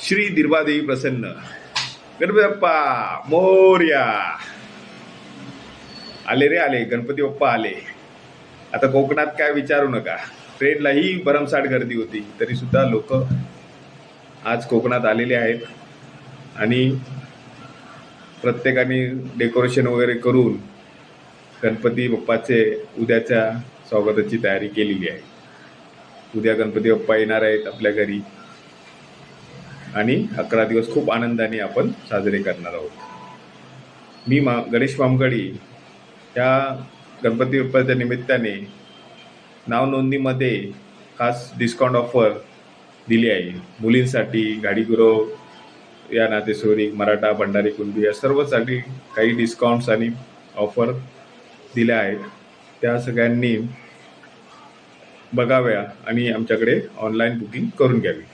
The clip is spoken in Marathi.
श्री दिर्वादेवी प्रसन्न गणपती बाप्पा मोरया. आले रे आले, गणपती बाप्पा आले. आता कोकणात काय विचारू नका, ट्रेनलाही भरमसाठ गर्दी होती, तरी सुद्धा लोक आज कोकणात आलेले आहेत आणि प्रत्येकाने डेकोरेशन वगैरे करून गणपती बाप्पाचे उद्याच्या स्वागताची तयारी केलेली आहे. उद्या गणपती बाप्पा येणार आहेत आपल्या घरी आणि 11 दिवस खूप आनंदाने आपण साजरे करणार आहोत. मी गणेश मामगडी या गणपती बाप्पाच्या निमित्ताने नाव नोंदणीमध्ये खास डिस्काउंट ऑफर दिली आहे. मुलींसाठी, गाडीगुरव या नातेसोरी, मराठा, भंडारी, कुणबी या सर्वसाठी काही डिस्काउंट्स आणि ऑफर दिल्या आहेत. त्या सगळ्यांनी बघाव्या आणि आमच्याकडे ऑनलाईन बुकिंग करून घ्यावी.